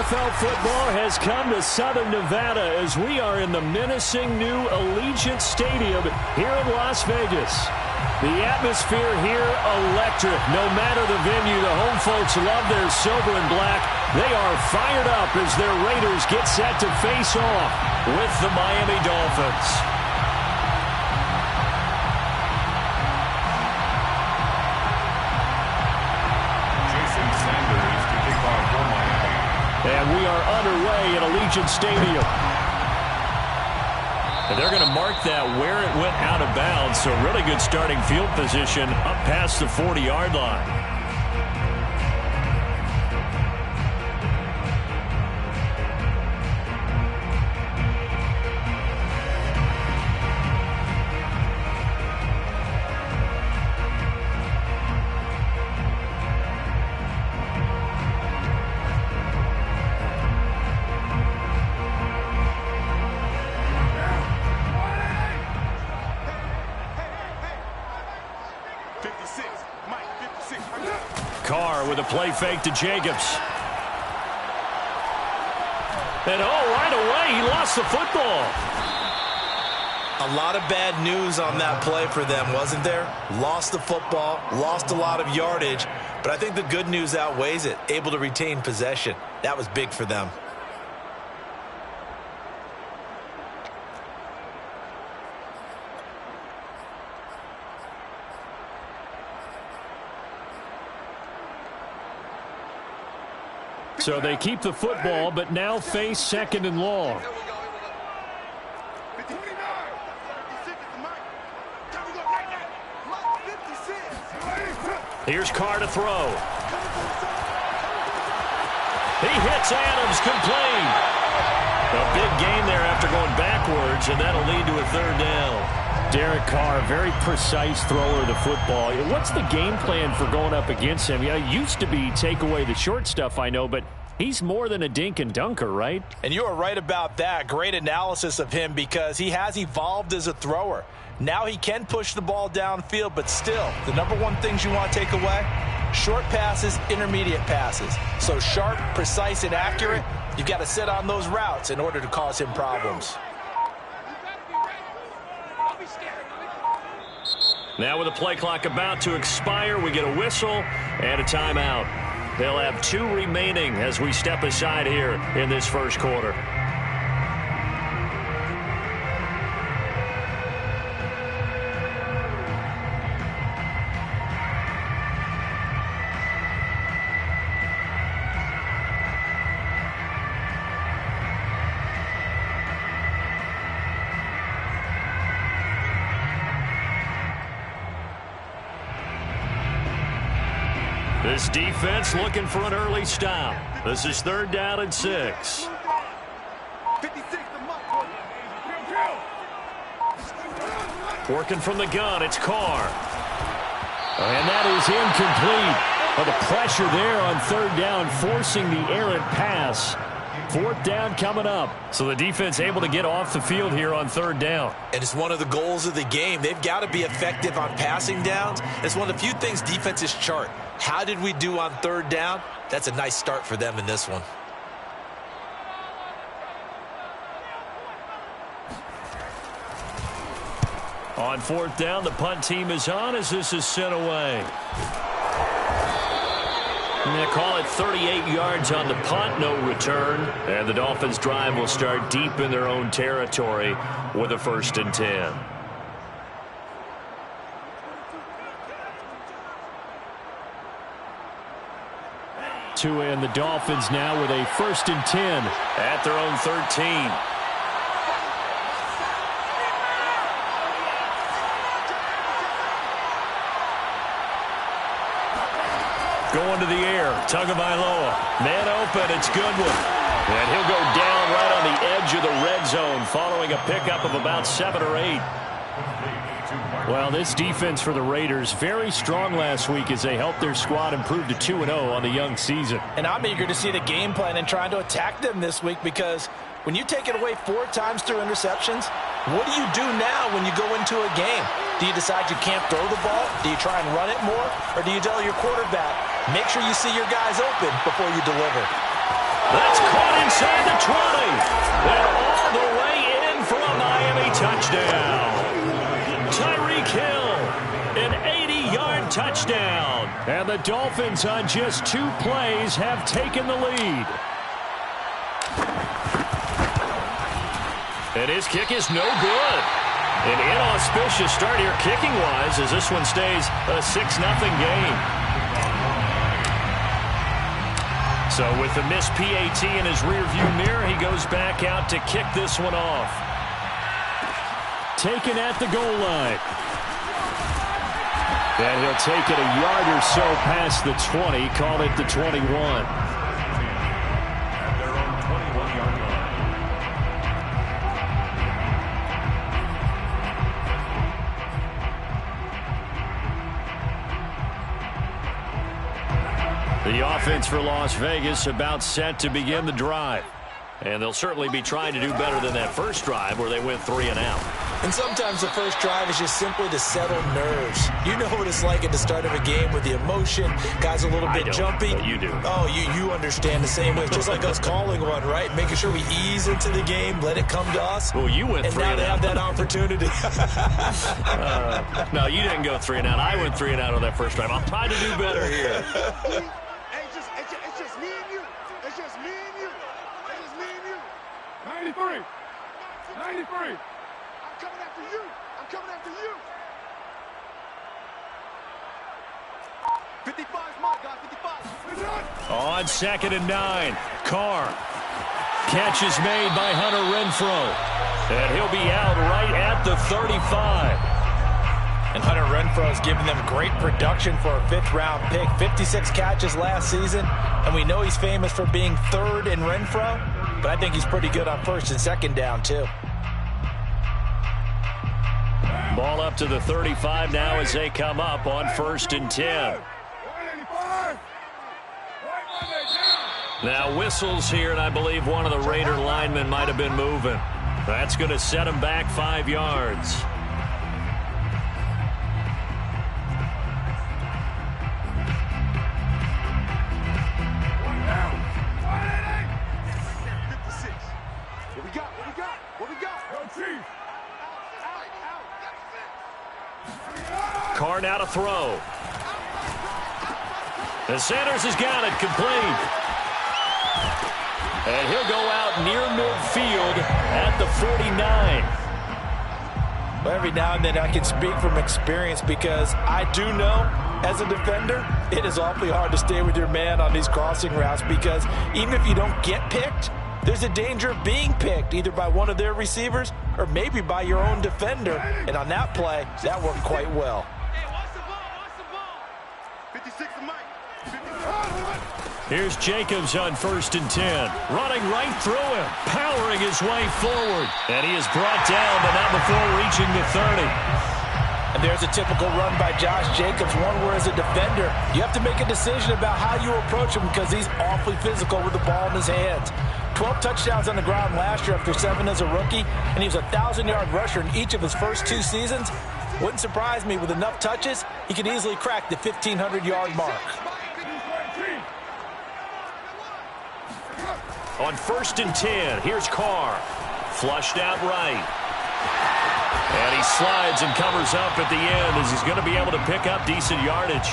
NFL football has come to Southern Nevada as we are in the menacing new Allegiant Stadium here in Las Vegas. The atmosphere here electric. No matter the venue, the home folks love their silver and black. They are fired up as their Raiders get set to face off with the Miami Dolphins. And we are underway at Allegiant Stadium. And they're going to mark that where it went out of bounds. So really good starting field position up past the 40-yard line. With a play fake to Jacobs. And right away, he lost the football. A lot of bad news on that play for them, wasn't there? Lost the football, lost a lot of yardage, but I think the good news outweighs it. Able to retain possession. That was big for them. So they keep the football, but now face second and long. Here's Carr to throw. He hits Adams, complete. A big gain there after going backwards, and that'll lead to a third down. Derek Carr, very precise thrower of the football. What's the game plan for going up against him? It used to be take away the short stuff, I know, but he's more than a dink and dunker, right? And you are right about that. Great analysis of him because he has evolved as a thrower. Now he can push the ball downfield, but still, the number one things you want to take away, short passes, intermediate passes. So sharp, precise, and accurate, you've got to sit on those routes in order to cause him problems. Now with the play clock about to expire, we get a whistle and a timeout. They'll have 2 remaining as we step aside here in this first quarter. This defense looking for an early stop. This is 3rd down and 6. Working from the gun, it's Carr. And that is incomplete. But the pressure there on 3rd down, forcing the errant pass. 4th down coming up. So the defense able to get off the field here on 3rd down. And it's one of the goals of the game. They've got to be effective on passing downs. It's one of the few things defenses chart. How did we do on 3rd down? That's a nice start for them in this one. On 4th down, the punt team is on as this is sent away. And they call it 38 yards on the punt, no return. And the Dolphins' drive will start deep in their own territory with a 1st and 10. And the Dolphins now with a 1st and 10 at their own 13. Going to the air, Tagovailoa. Man open, it's Goodwin. And he'll go down right on the edge of the red zone following a pickup of about 7 or 8. Well, this defense for the Raiders, very strong last week as they helped their squad improve to 2-0 on the young season. And I'm eager to see the game plan and trying to attack them this week because when you take it away 4 times through interceptions, what do you do now when you go into a game? Do you decide you can't throw the ball? Do you try and run it more? Or do you tell your quarterback, make sure you see your guys open before you deliver? That's caught inside the 20. And all the way in for a Miami touchdown. Tyreek Hill, an 80-yard touchdown. And the Dolphins on just 2 plays have taken the lead. And his kick is no good. An inauspicious start here kicking-wise as this one stays a 6-0 game. So with the missed PAT in his rearview mirror, he goes back out to kick this one off. Taken at the goal line. And he'll take it a yard or so past the 20, call it the 21. The offense for Las Vegas about set to begin the drive. And they'll certainly be trying to do better than that first drive where they went 3 and out. And sometimes the first drive is just simply to settle nerves. You know what it's like at the start of a game with the emotion. Guys a little bit jumpy. But you do. Oh, you understand the same way. It's just like us calling one, right? Making sure we ease into the game, let it come to us. Well, you went 3 and out. And now they have that opportunity. No, you didn't go 3 and out. I went 3 and out on that first drive. I'll try to do better here. It's just me and you. It's just me and you. It's just me and you. 93. 93. I'm coming after you. I'm coming after you. 55's mine, guys. 55. On 2nd and 9, Carr. Catch is made by Hunter Renfrow. And he'll be out right at the 35. And Hunter Renfrow has given them great production for a 5th-round pick. 56 catches last season. And we know he's famous for being 3rd in Renfrow. But I think he's pretty good on 1st and 2nd down, too. Ball up to the 35 now as they come up on 1st and 10. Now whistles here, and I believe one of the Raider linemen might have been moving. That's going to set him back 5 yards. Carr now to throw. And Sanders has got it complete. And he'll go out near midfield at the 49. Well, every now and then I can speak from experience because I do know as a defender it is awfully hard to stay with your man on these crossing routes because even if you don't get picked, there's a danger of being picked either by one of their receivers or maybe by your own defender. And on that play, that worked quite well. Hey, watch the ball. 56 of Mike. 56 Here's Jacobs on 1st and 10. Running right through him. Powering his way forward. And he is brought down, but not before reaching the 30. And there's a typical run by Josh Jacobs, one where as a defender, you have to make a decision about how you approach him because he's awfully physical with the ball in his hands. 12 touchdowns on the ground last year after 7 as a rookie, and he was a 1,000-yard rusher in each of his first 2 seasons. Wouldn't surprise me with enough touches, he could easily crack the 1,500-yard mark. On 1st and 10, here's Carr. Flushed out right. And he slides and covers up at the end as he's going to be able to pick up decent yardage.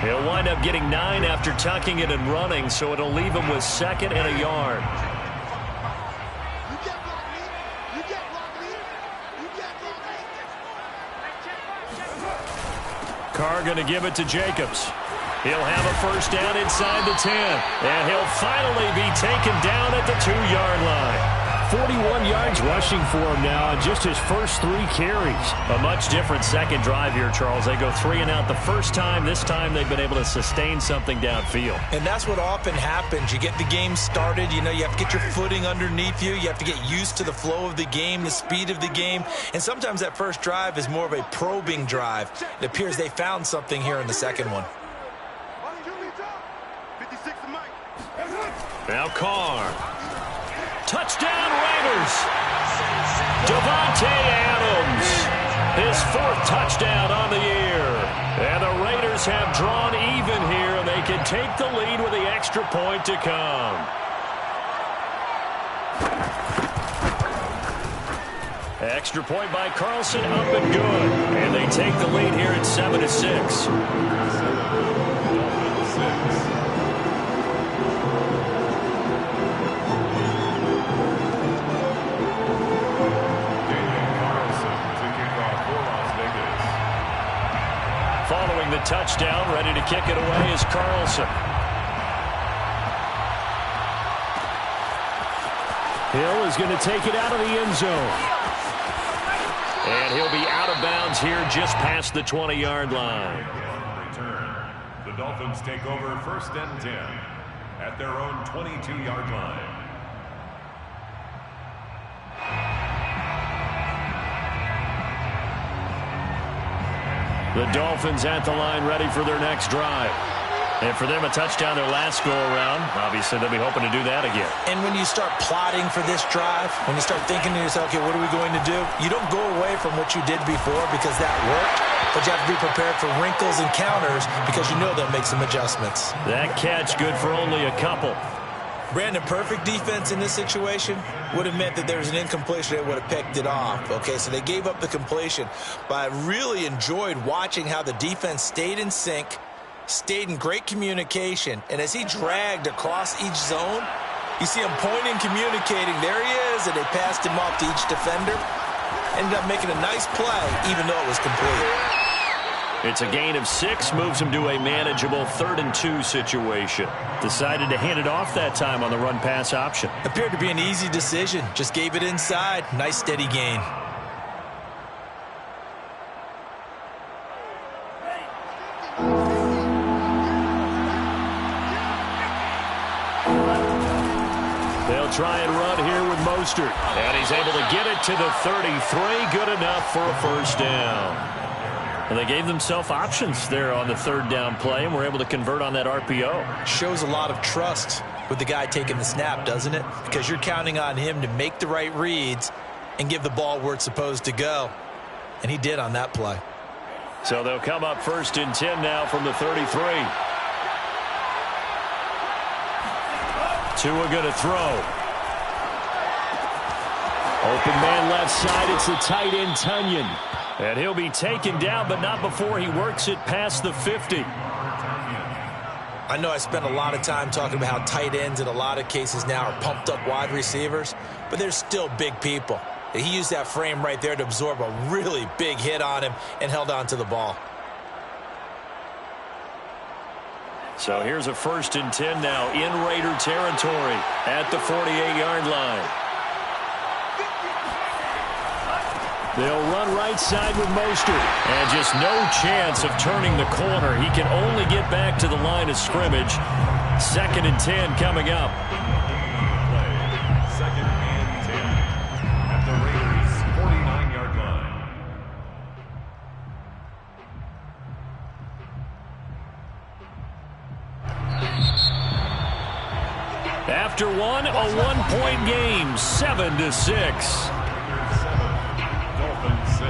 He'll wind up getting 9 after tucking it and running, so it'll leave him with 2nd and a yard. Carr going to give it to Jacobs. He'll have a first down inside the 10. And he'll finally be taken down at the 2-yard line. 41 yards rushing for him now on just his first 3 carries. A much different second drive here, Charles. They go 3 and out the first time. This time they've been able to sustain something downfield. And that's what often happens. You get the game started. You know, you have to get your footing underneath you. You have to get used to the flow of the game, the speed of the game. And sometimes that first drive is more of a probing drive. It appears they found something here in the second one. Now Carr. Touchdown Raiders. Davante Adams. His 4th touchdown on the year. And the Raiders have drawn even here, and they can take the lead with the extra point to come. Extra point by Carlson, up and good. And they take the lead here at 7-6. Following the touchdown, ready to kick it away is Carlson. Hill is going to take it out of the end zone. And he'll be out of bounds here just past the 20-yard line. Return. The Dolphins take over 1st and 10 at their own 22-yard line. The Dolphins at the line ready for their next drive. And for them, a touchdown their last go-around. Obviously, they'll be hoping to do that again. And when you start plotting for this drive, when you start thinking to yourself, okay, what are we going to do? You don't go away from what you did before because that worked, but you have to be prepared for wrinkles and counters because you know they'll make some adjustments. That catch good for only a couple. Brandon, perfect defense in this situation would have meant that there was an incompletion that would have picked it off. Okay, so they gave up the completion. But I really enjoyed watching how the defense stayed in sync, stayed in great communication, and as he dragged across each zone, you see him pointing, communicating. There he is, and they passed him off to each defender. Ended up making a nice play, even though it was complete. It's a gain of 6, moves him to a manageable 3rd and 2 situation. Decided to hand it off that time on the run-pass option. Appeared to be an easy decision. Just gave it inside. Nice steady gain. They'll try and run here with Mostert. And he's able to get it to the 33. Good enough for a first down. And they gave themselves options there on the 3rd down play and were able to convert on that RPO. Shows a lot of trust with the guy taking the snap, doesn't it? Because you're counting on him to make the right reads and give the ball where it's supposed to go. And he did on that play. So they'll come up 1st and 10 now from the 33. Tua going to throw. Open man left side. It's the tight end, Tunyon. And he'll be taken down, but not before he works it past the 50. I know I spent a lot of time talking about how tight ends in a lot of cases now are pumped up wide receivers, but they're still big people. He used that frame right there to absorb a really big hit on him and held on to the ball. So here's a 1st and 10 now in Raider territory at the 48-yard line. They'll run right side with Mostert. And just no chance of turning the corner. He can only get back to the line of scrimmage. 2nd and 10 coming up. Play. 2nd and 10 at the Raiders' 49-yard line. After one, a 1-point game, 7-6. Dolphins 6.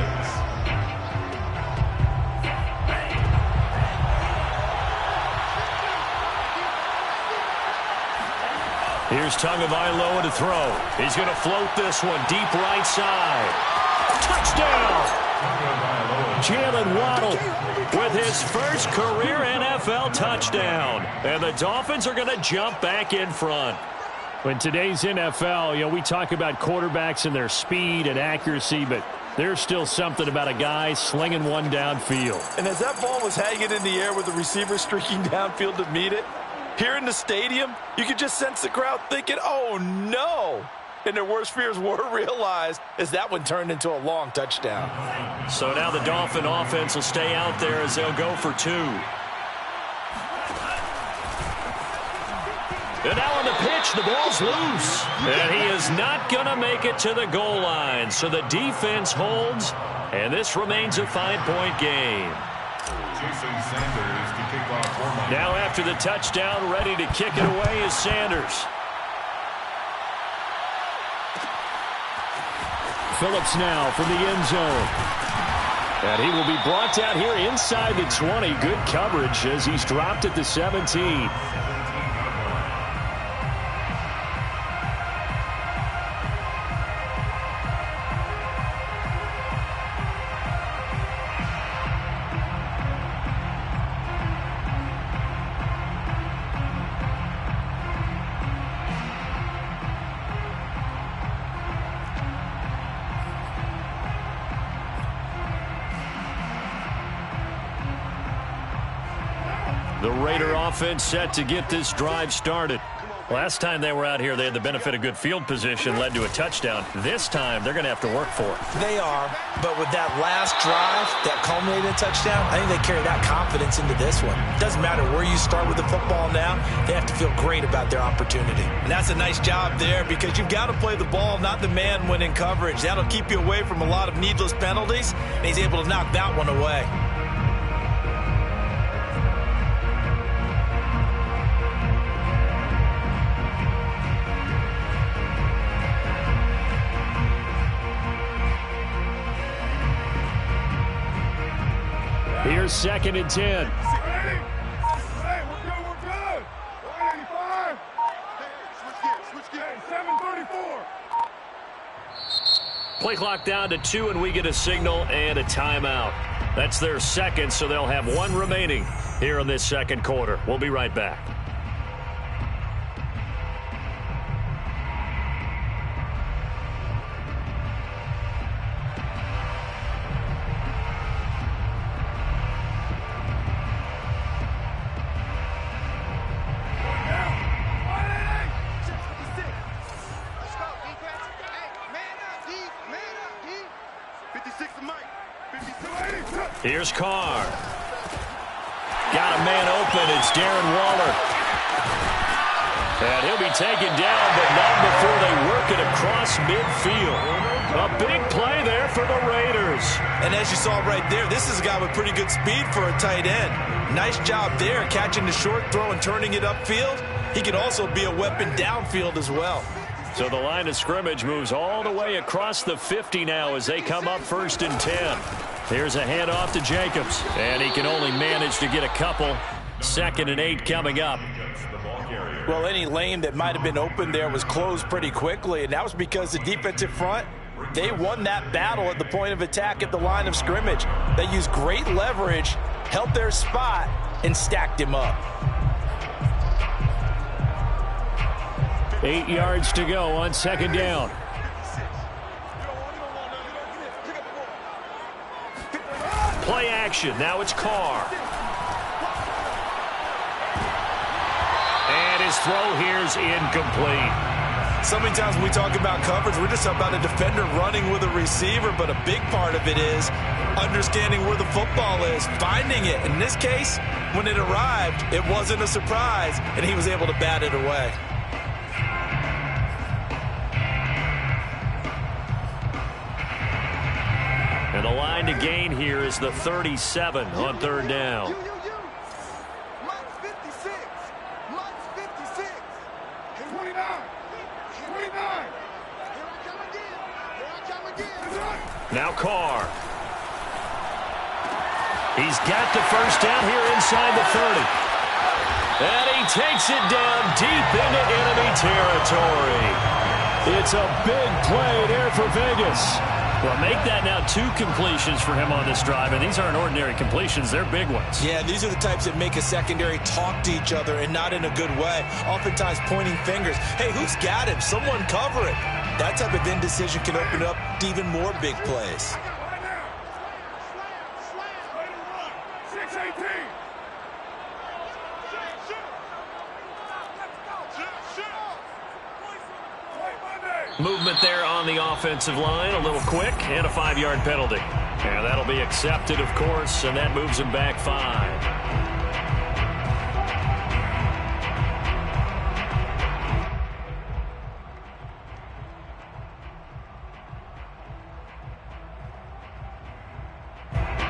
Here's Tagovailoa to throw. He's going to float this one deep right side. Touchdown! Jalen Waddle with his first career NFL touchdown. And the Dolphins are going to jump back in front. In today's NFL, we talk about quarterbacks and their speed and accuracy, but there's still something about a guy slinging one downfield. And as that ball was hanging in the air with the receiver streaking downfield to meet it, here in the stadium, you could just sense the crowd thinking, oh, no. And their worst fears were realized as that one turned into a long touchdown. So now the Dolphin offense will stay out there as they'll go for 2. And now on the pitch, the ball's loose. And he is not going to make it to the goal line. So the defense holds, and this remains a 5-point game. Jason Sanders to kick off for Miami. Now after the touchdown, ready to kick it away is Sanders. Phillips now from the end zone. And he will be brought down here inside the 20. Good coverage as he's dropped at the 17. The Raider offense set to get this drive started. Last time they were out here, they had the benefit of good field position, led to a touchdown. This time, they're going to have to work for it. They are, but with that last drive that culminated in a touchdown, I think they carry that confidence into this one. It doesn't matter where you start with the football now, they have to feel great about their opportunity. And that's a nice job there because you've got to play the ball, not the man when in coverage. That'll keep you away from a lot of needless penalties, and he's able to knock that one away. Here's 2nd and 10. Hey, we're good. 185. Switch gears. 734. Play clock down to 2, and we get a signal and a timeout. That's their second, so they'll have 1 remaining here in this second quarter. We'll be right back. Here's Carr. Got a man open. It's Darren Waller. And he'll be taken down, but not before they work it across midfield. A big play there for the Raiders. And as you saw right there, this is a guy with pretty good speed for a tight end. Nice job there, catching the short throw and turning it upfield. He could also be a weapon downfield as well. So the line of scrimmage moves all the way across the 50 now as they come up 1st and 10. Here's a handoff to Jacobs, and he can only manage to get a couple. 2nd and 8 coming up. Well, any lane that might have been open there was closed pretty quickly, and that was because the defensive front, they won that battle at the point of attack at the line of scrimmage. They used great leverage, held their spot, and stacked him up. 8 yards to go on 2nd down. Play action. Now it's Carr. And his throw here's incomplete. So many times when we talk about coverage, we're just about a defender running with a receiver, but a big part of it is understanding where the football is, finding it. In this case, when it arrived, it wasn't a surprise, and he was able to bat it away. And the line to gain here is the 37 on third down. Now Carr. He's got the first down here inside the 30. And he takes it down deep into enemy territory. It's a big play there for Vegas. Well, make that now 2 completions for him on this drive, and these aren't ordinary completions. They're big ones. Yeah, these are the types that make a secondary talk to each other and not in a good way, oftentimes pointing fingers. Hey, who's got him? Someone cover it. That type of indecision can open up to even more big plays. Movement there on the offensive line, a little quick, and a 5-yard penalty. And that'll be accepted, of course, and that moves him back 5.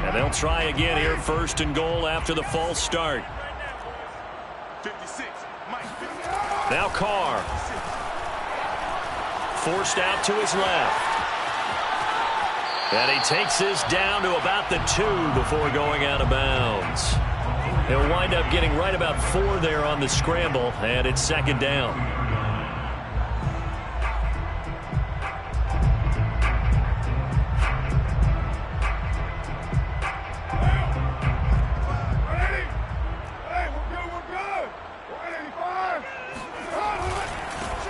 And they'll try again here, 1st and goal after the false start. 56, Mike. Now Carr. Forced out to his left. And he takes this down to about the 2 before going out of bounds. He'll wind up getting right about 4 there on the scramble, and it's 2nd down.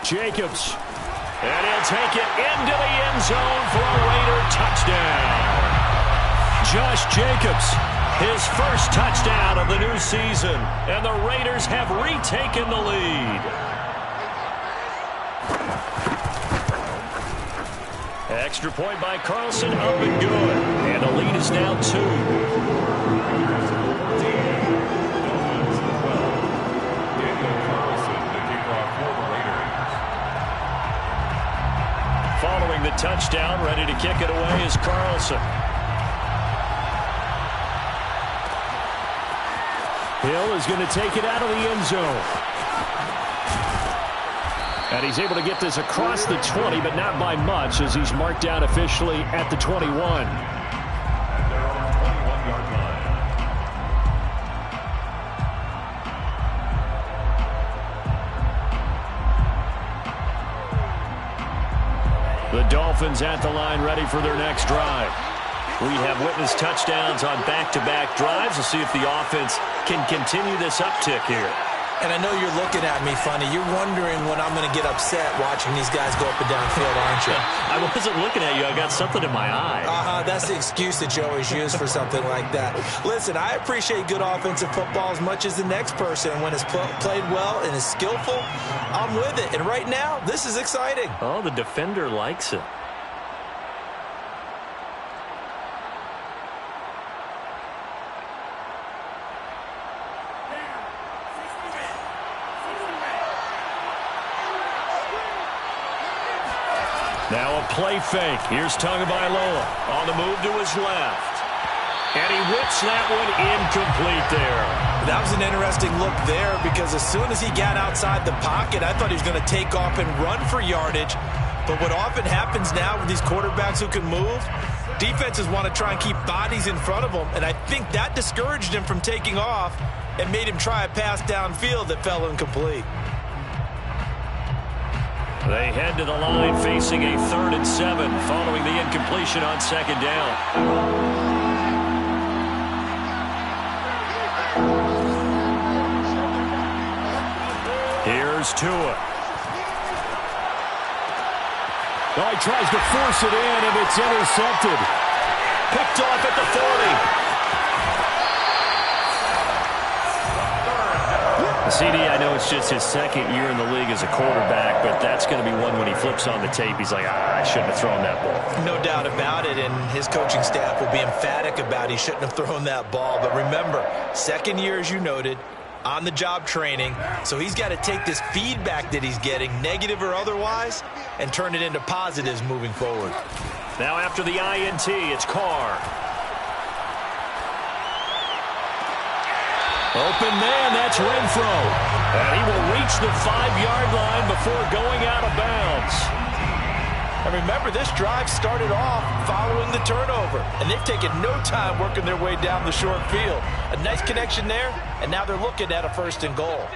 Jacobs. And he'll take it into the end zone for a Raider touchdown. Josh Jacobs, his first touchdown of the new season. And the Raiders have retaken the lead. Extra point by Carlson, up and good. And the lead is now 2. Following the touchdown, ready to kick it away is Carlson. Hill is going to take it out of the end zone. And he's able to get this across the 20, but not by much, as he's marked down officially at the 21. The Dolphins at the line, ready for their next drive. We have witnessed touchdowns on back-to-back drives. We'll see if the offense can continue this uptick here. And I know you're looking at me funny. You're wondering when I'm going to get upset watching these guys go up and down field, aren't you? I wasn't looking at you. I got something in my eye. That's the excuse that you always use for something like that. Listen, I appreciate good offensive football as much as the next person. When it's played well and is skillful, I'm with it. And right now, this is exciting. Oh, the defender likes it. Now a play fake. Here's Tagovailoa on the move to his left. And he whips that one incomplete there. That was an interesting look there because as soon as he got outside the pocket, I thought he was going to take off and run for yardage. But what often happens now with these quarterbacks who can move, defenses want to try and keep bodies in front of them. And I think that discouraged him from taking off and made him try a pass downfield that fell incomplete. They head to the line facing a 3rd and 7 following the incompletion on 2nd down. Here's Tua. Oh, he tries to force it in, and it's intercepted. Picked off at the 40. CD, I know it's just his second year in the league as a quarterback, but that's going to be one when he flips on the tape, he's like, I shouldn't have thrown that ball. No doubt about it, and his coaching staff will be emphatic about he shouldn't have thrown that ball. But remember, second year, as you noted, on-the-job training, so he's got to take this feedback that he's getting, negative or otherwise, and turn it into positives moving forward. Now after the INT, it's Carr. Open man, that's Renfro. And he will reach the 5-yard line before going out of bounds. And remember, this drive started off following the turnover, and they've taken no time working their way down the short field. A nice connection there, and now they're looking at a 1st and goal.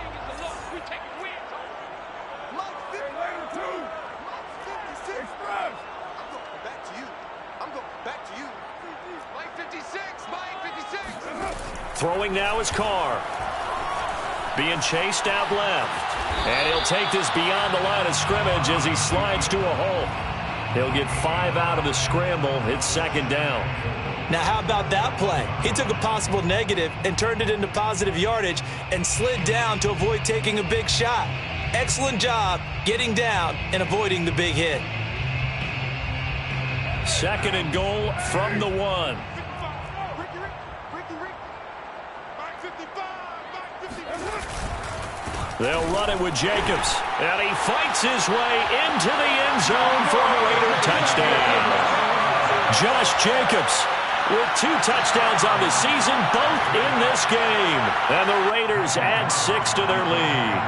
Throwing now is Carr. Being chased out left. And he'll take this beyond the line of scrimmage as he slides to a hole. He'll get 5 out of the scramble. It's 2nd down. Now, how about that play? He took a possible negative and turned it into positive yardage and slid down to avoid taking a big shot. Excellent job getting down and avoiding the big hit. 2nd and goal from the 1. They'll run it with Jacobs. And he fights his way into the end zone for a Raider touchdown. Josh Jacobs with 2 touchdowns on the season, both in this game. And the Raiders add 6 to their lead.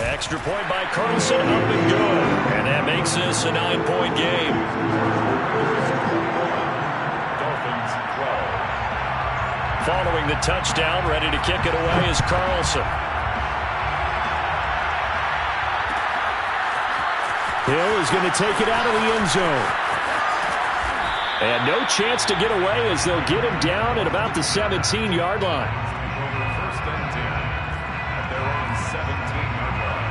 Extra point by Carlson, up and good. And that makes this a 9-point game. Following the touchdown, ready to kick it away is Carlson. Hill is going to take it out of the end zone. And no chance to get away as they'll get him down at about the 17-yard line. First and 10 at their own 17-yard line.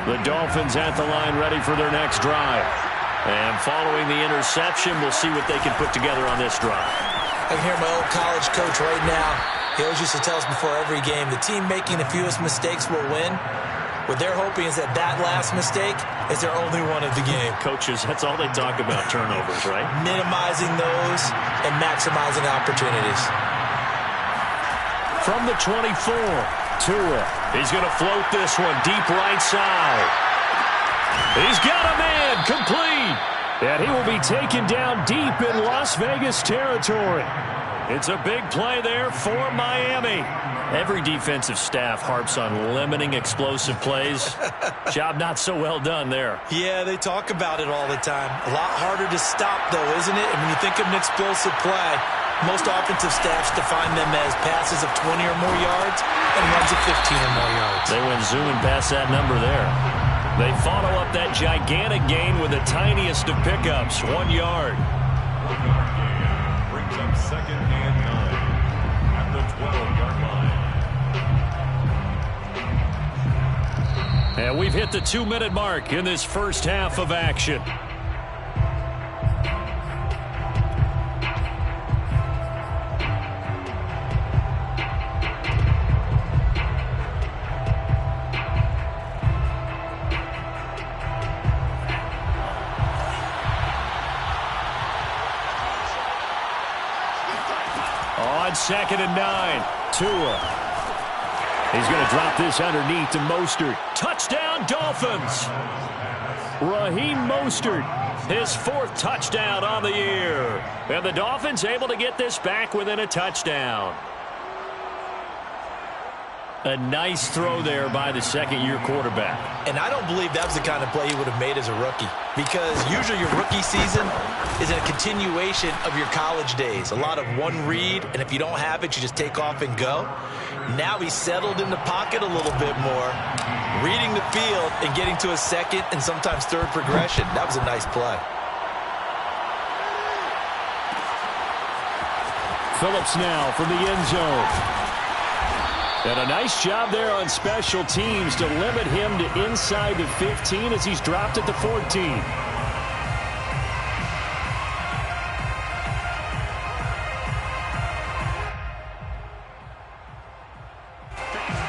The Dolphins at the line ready for their next drive. And following the interception, we'll see what they can put together on this drive. I can hear my old college coach right now. He always used to tell us before every game, the team making the fewest mistakes will win. What they're hoping is that last mistake is their only one of the game. Coaches, that's all they talk about, turnovers, right? Minimizing those and maximizing opportunities. From the 24, Tua. He's going to float this one deep right side. He's got a man complete. And he will be taken down deep in Las Vegas territory. It's a big play there for Miami. Every defensive staff harps on limiting explosive plays. Job not so well done there. Yeah, they talk about it all the time. A lot harder to stop, though, isn't it? And when you think of an explosive play, most offensive staffs define them as passes of 20 or more yards and runs of 15 or more yards. They went zooming past that number there. They follow up that gigantic gain with the tiniest of pickups, 1 yard. 1 yard gain brings up 2nd and 9 at the 12-yard line. And we've hit the 2-minute mark in this first half of action. On 2nd and 9, Tua. He's going to drop this underneath to Mostert. Touchdown, Dolphins! Raheem Mostert, his 4th touchdown on the year. And the Dolphins able to get this back within a touchdown. A nice throw there by the 2nd-year quarterback. And I don't believe that was the kind of play he would have made as a rookie, because usually your rookie season is a continuation of your college days. A lot of one read, and if you don't have it, you just take off and go. Now he's settled in the pocket a little bit more, reading the field and getting to a 2nd and sometimes 3rd progression. That was a nice play. Phillips now from the end zone. And a nice job there on special teams to limit him to inside the 15 as he's dropped at the 14.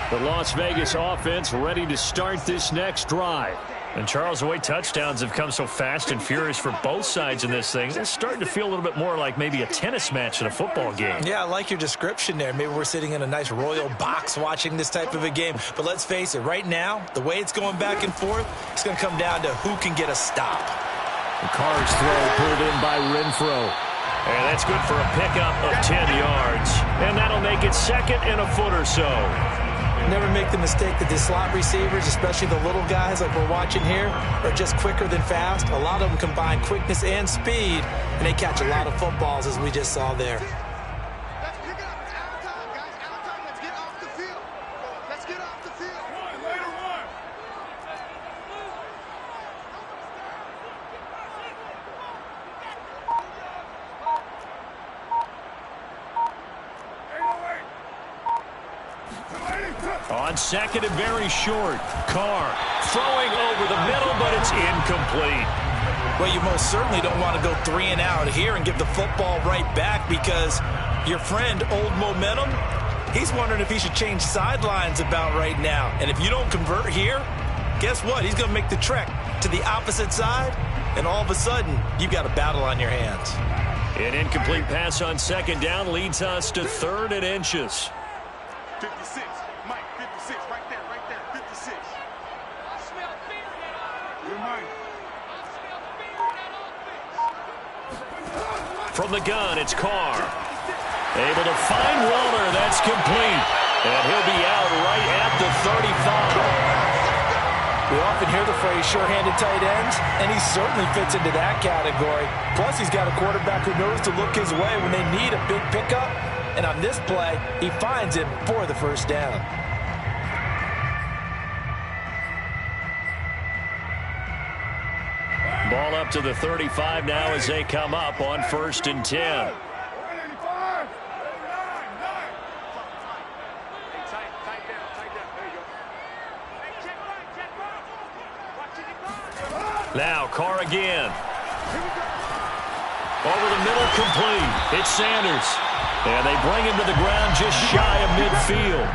The Las Vegas offense ready to start this next drive. And Charles, the way touchdowns have come so fast and furious for both sides in this thing, it's starting to feel a little bit more like maybe a tennis match in a football game. Yeah, I like your description there. Maybe we're sitting in a nice royal box watching this type of a game. But let's face it, right now, the way it's going back and forth, it's going to come down to who can get a stop. The Carr's throw pulled in by Renfro. And that's good for a pickup of 10 yards. And that'll make it second and a foot or so. Never make the mistake that the slot receivers, especially the little guys like we're watching here, are just quicker than fast. A lot of them combine quickness and speed, and they catch a lot of footballs, as we just saw there. Let's pick it up. It's our time, guys. Our time. Let's get off the field. Let's get off the field. Later one. On second and very short, Carr throwing over the middle, but it's incomplete. Well, you most certainly don't want to go 3 and out here and give the football right back because your friend, Old Momentum, he's wondering if he should change sidelines about right now. And if you don't convert here, guess what? He's going to make the trek to the opposite side, and all of a sudden, you've got a battle on your hands. An incomplete pass on second down leads us to 3rd and inches. 56. Mike, 56. Right there. 56. I smell fear in that offense. You're Mike. I smell fear in that offense. From the gun, it's Carr. Able to find Waller. That's complete. And he'll be out right at the 35. We often hear the phrase sure-handed tight ends, and he certainly fits into that category. Plus, he's got a quarterback who knows to look his way when they need a big pickup. And on this play, he finds him for the first down. Ball up to the 35 now as they come up on 1st and 10. Now Carr again. Over the middle, complete. It's Sanders. And they bring him to the ground just shy of midfield.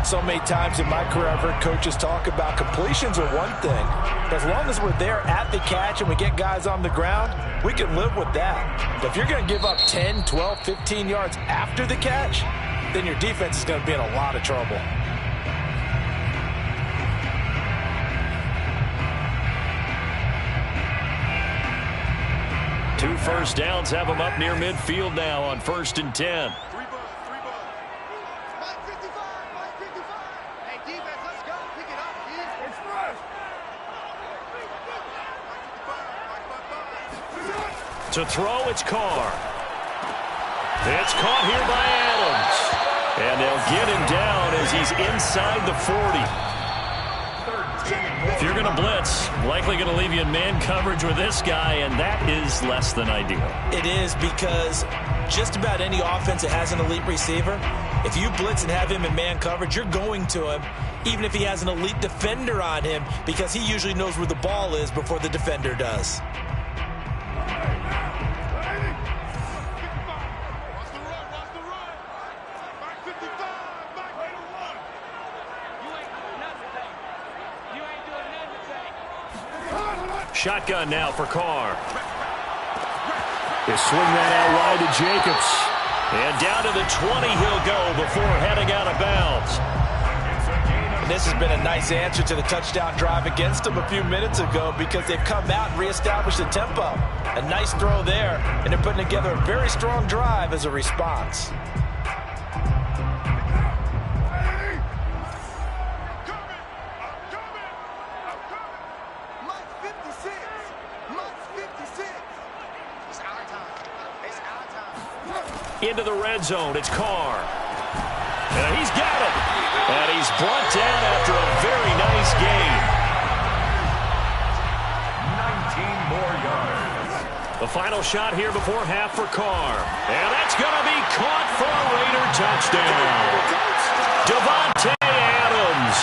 So many times in my career, I've heard coaches talk about completions are one thing. As long as we're there at the catch and we get guys on the ground, we can live with that. But if you're going to give up 10, 12, 15 yards after the catch, then your defense is going to be in a lot of trouble. Two first downs have them up near midfield now on 1st and 10. To throw, it's Carr. It's caught here by Adams. And they'll get him down as he's inside the 40. If you're going to blitz, likely going to leave you in man coverage with this guy, and that is less than ideal. It is because just about any offense that has an elite receiver, if you blitz and have him in man coverage, you're going to him, even if he has an elite defender on him, because he usually knows where the ball is before the defender does. Shotgun now for Carr. They swing that out wide to Jacobs. And down to the 20 he'll go before heading out of bounds. And this has been a nice answer to the touchdown drive against them a few minutes ago because they've come out and reestablished the tempo. A nice throw there, and they're putting together a very strong drive as a response. Into the red zone, it's Carr. And he's got him. And he's brought down after a very nice gain. 19 more yards. The The final shot here before half for Carr. And that's going to be caught for a Raider touchdown. Davante Adams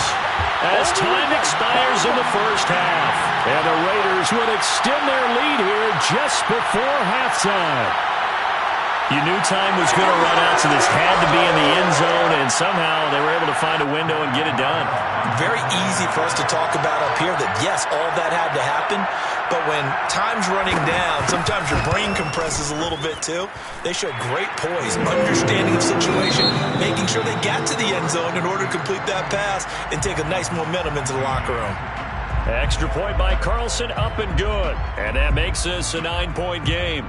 as time expires in the first half. And the Raiders would extend their lead here just before halftime. You knew time was going to run out, so this had to be in the end zone, and somehow they were able to find a window and get it done. Very easy for us to talk about up here that, yes, all that had to happen, but when time's running down, sometimes your brain compresses a little bit too. They showed great poise, understanding of situation, making sure they got to the end zone in order to complete that pass and take a nice momentum into the locker room. Extra point by Carlson, up and good. And that makes this a 9-point game.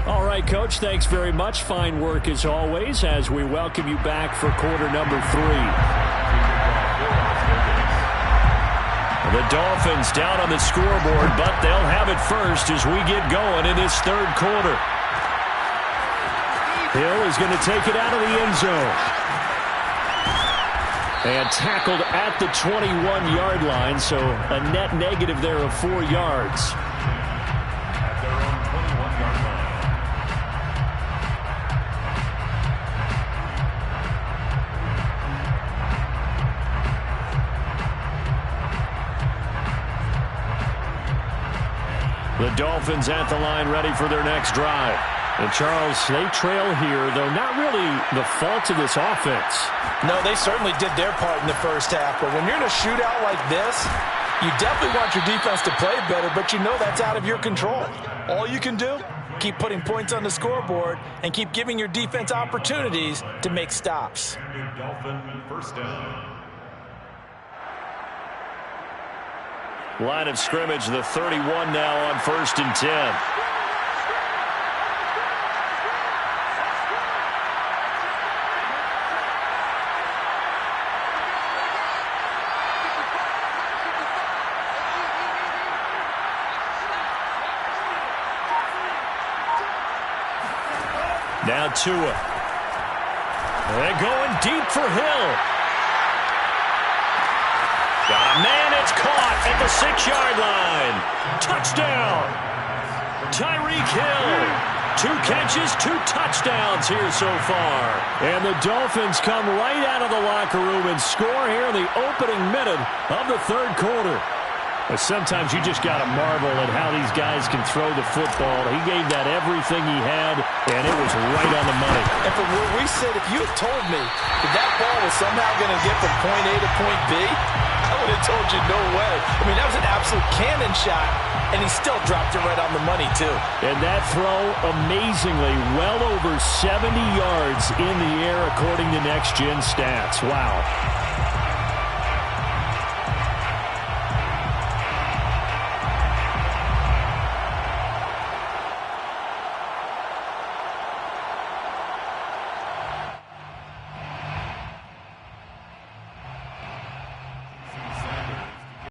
All right, Coach, thanks very much. Fine work as always as we welcome you back for quarter number 3. The Dolphins down on the scoreboard, but they'll have it first as we get going in this third quarter. Hill is going to take it out of the end zone. And tackled at the 21-yard line, so a net negative there of 4 yards. The Dolphins at the line ready for their next drive. And Charles, they trail here, though not really the fault of this offense. No, they certainly did their part in the first half. But when you're in a shootout like this, you definitely want your defense to play better, but you know that's out of your control. All you can do, keep putting points on the scoreboard and keep giving your defense opportunities to make stops. Dolphin first down. Line of scrimmage, the 31 now on 1st and 10. Now Tua. They're going deep for Hill. Got a man, it's caught at the 6-yard line. Touchdown. Tyreek Hill. 2 catches, 2 touchdowns here so far. And the Dolphins come right out of the locker room and score here in the opening minute of the third quarter. But sometimes you just got to marvel at how these guys can throw the football. He gave that everything he had, and it was right on the money. And from where we sit, if you had told me that ball was somehow going to get from point A to point B, I would have told you no way. I mean, that was an absolute cannon shot, and he still dropped it right on the money, too. And that throw, amazingly, well over 70 yards in the air, according to Next Gen Stats. Wow.